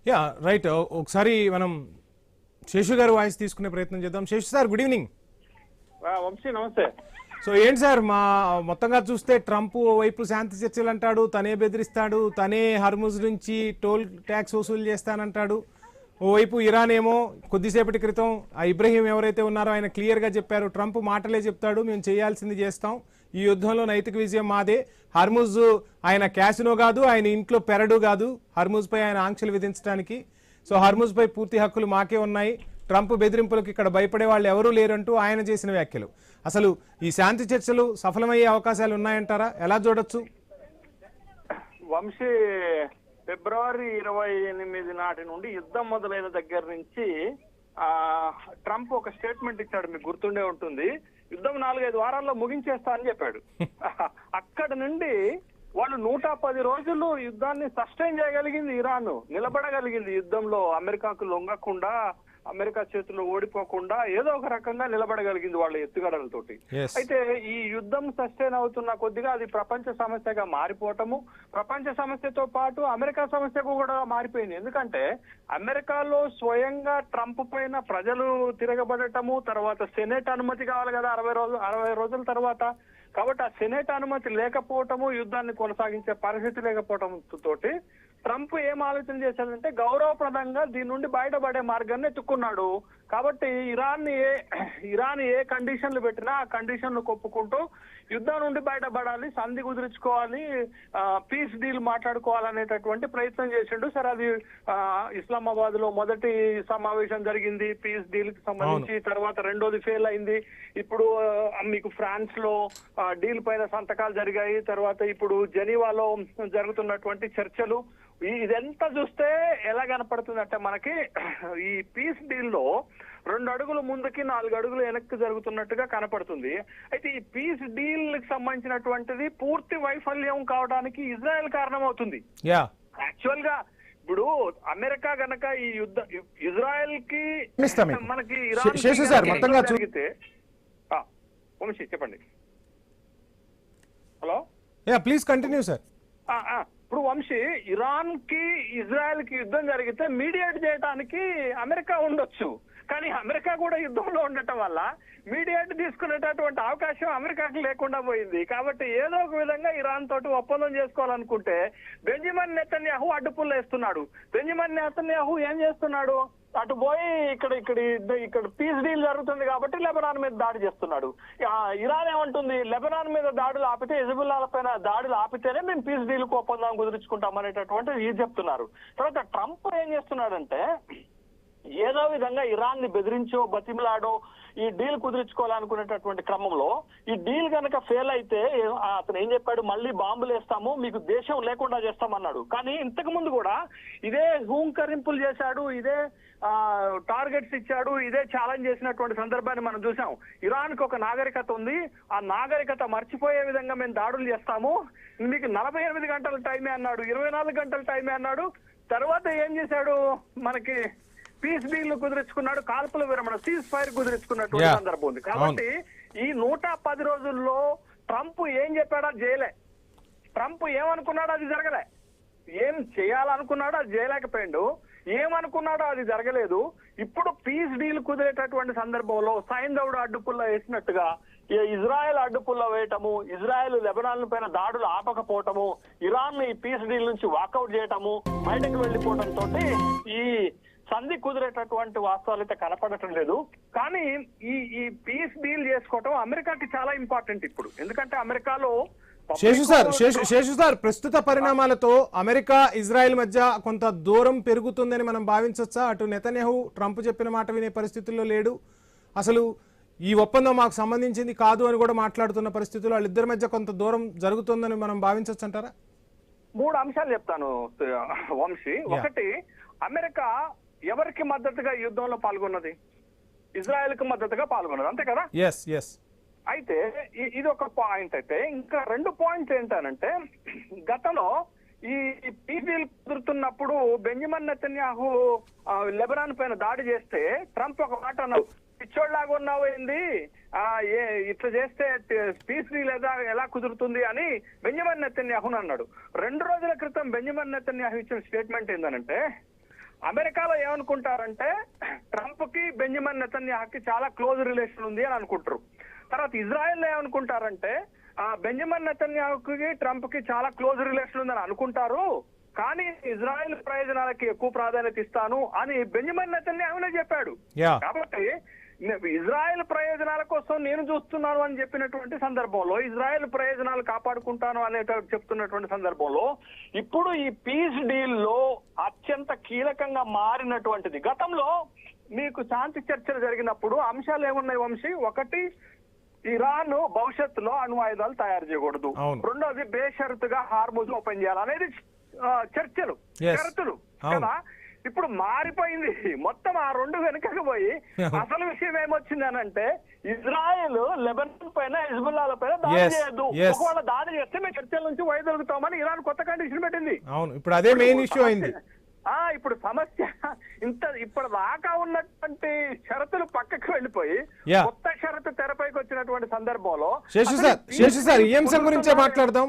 Yeah right. ఒకసారి మనం శేషు గారు వాయిస్ తీసుకునే ప్రయత్నం చేద్దాం. Seshu sir, good evening. Vamshi నమస్తే. సో ఏంటి సార్, మొత్తంగా చూస్తే ట్రంప్ వైపు శాంతి చర్చలు అంటాడు, తనే బెదిరిస్తాడు, తనే హర్ముజ్ నుంచి టోల్ ట్యాక్స్ వసూలు చేస్తానంటాడు. ఓవైపు ఇరాన్ ఏమో కొద్దిసేపటి క్రితం ఆ ఇబ్రహీం ఎవరైతే ఉన్నారో ఆయన క్లియర్గా చెప్పారు, ట్రంప్ మాటలే చెప్తాడు, మేము చేయాల్సింది చేస్తాం, ఈ యుద్ధంలో నైతిక విజయం మాదే. హర్ముజ్ ఆయన క్యాసినో కాదు, ఆయన ఇంట్లో పెరడు కాదు హర్ముజ్పై ఆయన ఆంక్షలు విధించడానికి. సో హర్ముజ్పై పూర్తి హక్కులు మాకే ఉన్నాయి, ట్రంప్ బెదిరింపులకు ఇక్కడ భయపడే వాళ్ళు ఎవరూ లేరంటూ ఆయన చేసిన వ్యాఖ్యలు. అసలు ఈ శాంతి చర్చలు సఫలమయ్యే అవకాశాలు ఉన్నాయంటారా? ఎలా చూడొచ్చు? వంశీ, ఫిబ్రవరి 28 నాటి నుండి యుద్ధం మొదలైన దగ్గర నుంచి ట్రంప్ ఒక స్టేట్మెంట్ ఇచ్చాడు, మీకు గుర్తుండే ఉంటుంది. యుద్ధం 4-5 వారాల్లో ముగించేస్తా అని చెప్పాడు. అక్కడి నుండి వాళ్ళు 110 రోజులు యుద్ధాన్ని సస్టైన్ చేయగలిగింది ఇరాన్, నిలబడగలిగింది యుద్ధంలో, అమెరికాకు లొంగకుండా, అమెరికా చేతుల్లో ఓడిపోకుండా ఏదో ఒక రకంగా నిలబడగలిగింది వాళ్ళ ఎత్తుగడలతోటి. అయితే ఈ యుద్ధం సస్టైన్ అవుతున్న కొద్దిగా అది ప్రపంచ సమస్యగా మారిపోవటము, ప్రపంచ సమస్యతో పాటు అమెరికా సమస్యకు కూడా మారిపోయింది. ఎందుకంటే అమెరికాలో స్వయంగా ట్రంప్ పైన ప్రజలు తిరగబడటము, తర్వాత సెనేట్ అనుమతి కావాలి కదా 60 రోజుల తర్వాత. కాబట్టి ఆ సెనేట్ అనుమతి లేకపోవటము, యుద్ధాన్ని కొనసాగించే పరిస్థితి లేకపోవటం తోటి ట్రంప్ ఏం ఆలోచన చేశాడంటే గౌరవప్రదంగా దీని నుండి బయటపడే మార్గాన్ని ఎత్తుకున్నాడు. కాబట్టి ఇరాన్ ఏ కండిషన్లు పెట్టినా ఆ కండిషన్లు ఒప్పుకుంటూ యుద్ధం నుండి బయటపడాలి, సంధి కుదుర్చుకోవాలి, పీస్ డీల్ మాట్లాడుకోవాలనేటటువంటి ప్రయత్నం చేసిండు. సరే, అది ఇస్లామాబాద్ లో మొదటి సమావేశం జరిగింది పీస్ డీల్ కి సంబంధించి, తర్వాత రెండోది ఫెయిల్ అయింది. ఇప్పుడు మీకు ఫ్రాన్స్ లో డీల్ పైన సంతకాలు జరిగాయి, తర్వాత ఇప్పుడు జెనీవాలో జరుగుతున్నటువంటి చర్చలు. ఇదంతా చూస్తే ఎలా కనపడుతుందంటే మనకి ఈ పీస్ డీల్ లో 2 అడుగులు ముందుకి 4 అడుగులు వెనక్కి జరుగుతున్నట్టుగా కనపడుతుంది. అయితే ఈ పీస్ డీల్ కి సంబంధించినటువంటిది పూర్తి వైఫల్యం కావడానికి ఇజ్రాయెల్ కారణం అవుతుంది. యాక్చువల్ గా ఇప్పుడు అమెరికా గనక ఈ యుద్ధం ఇజ్రాయెల్ కి మనకి ఇరాన్ జరిగితే, వంశీ చెప్పండి. Hello, please continue sir. ఇప్పుడు వంశీ, ఇరాన్ కి ఇజ్రాయెల్ కి యుద్ధం జరిగితే మీడియేట్ చేయడానికి అమెరికా ఉండొచ్చు, కానీ అమెరికా కూడా యుద్ధంలో ఉండటం వల్ల మీడియేట్ తీసుకునేటటువంటి అవకాశం అమెరికాకి లేకుండా పోయింది. కాబట్టి ఏదో ఒక విధంగా ఇరాన్ తోటి ఒప్పందం చేసుకోవాలనుకుంటే బెంజమిన్ నెతన్యాహు అడ్డుపుల్ల వేస్తున్నాడు. బెంజమిన్ నెతన్యాహు ఏం చేస్తున్నాడు, అటు పోయి ఇక్కడ పీస్ డీల్ జరుగుతుంది కాబట్టి లెబనాన్ మీద దాడి చేస్తున్నాడు. ఇరాన్ ఏమంటుంది, లెబనాన్ మీద దాడులు ఆపితే, హిజ్బుల్లాల పైన దాడులు ఆపితేనే మేము పీస్ డీల్ కు ఒప్పందం కుదుర్చుకుంటాం అనేటటువంటి ఇది చెప్తున్నారు. తర్వాత ట్రంప్ ఏం చేస్తున్నాడంటే ఏదో విధంగా ఇరాన్ ని బెదిరించో బతిమిలాడో ఈ డీల్ కుదుర్చుకోవాలనుకునేటటువంటి క్రమంలో ఈ డీల్ కనుక ఫెయిల్ అయితే అతను ఏం చెప్పాడు, మళ్ళీ బాంబులు వేస్తాము, మీకు దేశం లేకుండా చేస్తామన్నాడు. కానీ ఇంతకు ముందు కూడా ఇదే హూంకరింపులు చేశాడు, ఇదే టార్గెట్స్ ఇచ్చాడు, ఇదే ఛాలెంజ్ చేసినటువంటి సందర్భాన్ని మనం చూసాం. ఇరాన్ కి ఒక నాగరికత ఉంది, ఆ నాగరికత మర్చిపోయే విధంగా మేము దాడులు చేస్తాము, మీకు 48 గంటల టైమే అన్నాడు, 24 గంటల టైమే అన్నాడు. తర్వాత ఏం చేశాడు, మనకి పీస్ డీల్ కుదుర్చుకున్నాడు, కాల్పుల విరమణ, సీజ్ ఫైర్ కుదుర్చుకున్నటువంటి సందర్భం ఉంది. కాబట్టి ఈ 110 రోజుల్లో ట్రంప్ ఏం చెప్పాడో అది చేయలే, ట్రంప్ ఏమనుకున్నాడో అది జరగలే, ఏం చేయాలనుకున్నాడో అది చేయలేకపోయాడు, ఏమనుకున్నాడో అది జరగలేదు. ఇప్పుడు పీస్ డీల్ కుదిరేటటువంటి సందర్భంలో సైంధవుడు అడ్డుపుల్ల వేసినట్టుగా ఇజ్రాయెల్ అడ్డుపుల్ల వేయటము, ఇజ్రాయెల్ లెబనాన్ పైన దాడులు ఆపకపోవటము, ఇరాన్ ఈ పీస్ డీల్ నుంచి వాకౌట్ చేయటము, బయటకు వెళ్లిపోవడంతో ఈ సంధి కుదిరేటటువంటి వాస్తవాలు అయితే కనపడటం లేదు. కానీ ఈ పీస్ డీల్ చేసుకోవటం అమెరికాకి చాలా ఇంపార్టెంట్ ఇప్పుడు. ఎందుకంటే అమెరికాలో శేషు సార్, ప్రస్తుత పరిణామాలతో అమెరికా ఇజ్రాయెల్ మధ్య కొంత దూరం పెరుగుతుందని మనం భావించవచ్చా? అటు నెతన్యాహు ట్రంప్ చెప్పిన మాట వినే పరిస్థితుల్లో లేడు, అసలు ఈ ఒప్పందం మాకు సంబంధించింది కాదు అని కూడా మాట్లాడుతున్న పరిస్థితుల్లో వాళ్ళిద్దరి మధ్య కొంత దూరం జరుగుతుందని మనం భావించవచ్చు అంటారా? 3 అంశాలు చెప్తాను వంశీ. ఒకటి, అమెరికా ఎవరికి మద్దతుగా యుద్ధంలో పాల్గొన్నది? ఇజ్రాయెల్ కు మద్దతుగా పాల్గొన్నది, అంతే కదా? అయితే ఇది ఒక పాయింట్. అయితే ఇంకా 2 పాయింట్స్ ఏంటంటే, గతంలో ఈ పీస్ డీల్ కుదురుతున్నప్పుడు బెంజమిన్ నెతన్యాహు లెబనాన్ పైన దాడి చేస్తే ట్రంప్ ఒక మాట అన్నాడు, పిచ్చోడ్లాగా ఉన్నావు ఏంది, ఇట్లా చేస్తే పీస్ డీల్ ఎలా కుదురుతుంది అని బెంజమిన్ నెతన్యాహు అన్నాడు. 2 రోజుల క్రితం బెంజమిన్ నెతన్యాహు ఇచ్చిన స్టేట్మెంట్ ఏంటంటే, అమెరికాలో ఏమనుకుంటారంటే ట్రంప్ కి బెంజమిన్ నెతన్యాహుకి చాలా క్లోజ్ రిలేషన్ ఉంది అని అనుకుంటారు. తర్వాత ఇజ్రాయెల్ ఏమనుకుంటారంటే బెంజమిన్ నెతన్యాహుకి ట్రంప్ కి చాలా క్లోజ్ రిలేషన్ ఉందని అనుకుంటారు, కానీ ఇజ్రాయెల్ ప్రయోజనాలకి ఎక్కువ ప్రాధాన్యత ఇస్తాను అని బెంజమిన్ నెతన్యాహునే చెప్పాడు. కాబట్టి ఇజ్రాయెల్ ప్రయోజనాల కోసం నేను చూస్తున్నాను అని చెప్పినటువంటి సందర్భంలో, ఇజ్రాయెల్ ప్రయోజనాలు కాపాడుకుంటాను అనే చెప్తున్నటువంటి సందర్భంలో, ఇప్పుడు ఈ పీస్ డీల్ లో అత్యంత కీలకంగా మారినటువంటిది, గతంలో మీకు శాంతి చర్చలు జరిగినప్పుడు అంశాలు ఏమున్నాయి వంశీ? ఒకటి, ఇరాన్ భవిష్యత్తులో అణ్వాయుధాలు తయారు చేయకూడదు. రెండోది, బేషరతుగా హార్ముజ్ ఓపెన్ చేయాలి అనేది చర్చలు, షరతులు కదా. ఇప్పుడు మారిపోయింది మొత్తం. ఆ రెండు వెనుకకు పోయి అసలు విషయం ఏమొచ్చింది అని అంటే, ఇజ్రాయెల్ లెబనాన్ పైన, హిజ్బుల్లాల పైన దాడి చేయొద్దు, ఒకవేళ దాడి చేస్తే మేము చర్చల నుంచి వైదొలుగుతామని ఇరాన్ కొత్త కండిషన్ పెట్టింది. అవును, ఇప్పుడు అదే మెయిన్ ఇష్యూ అయింది. ఇప్పుడు సమస్య ఇప్పుడు దాకా ఉన్నటువంటి షరతులు పక్కకు వెళ్ళిపోయి కొత్త షరతు తెరపైకి వచ్చినటువంటి సందర్భంలో శేషు సార్ ఈ అంశం గురించే మాట్లాడదాం.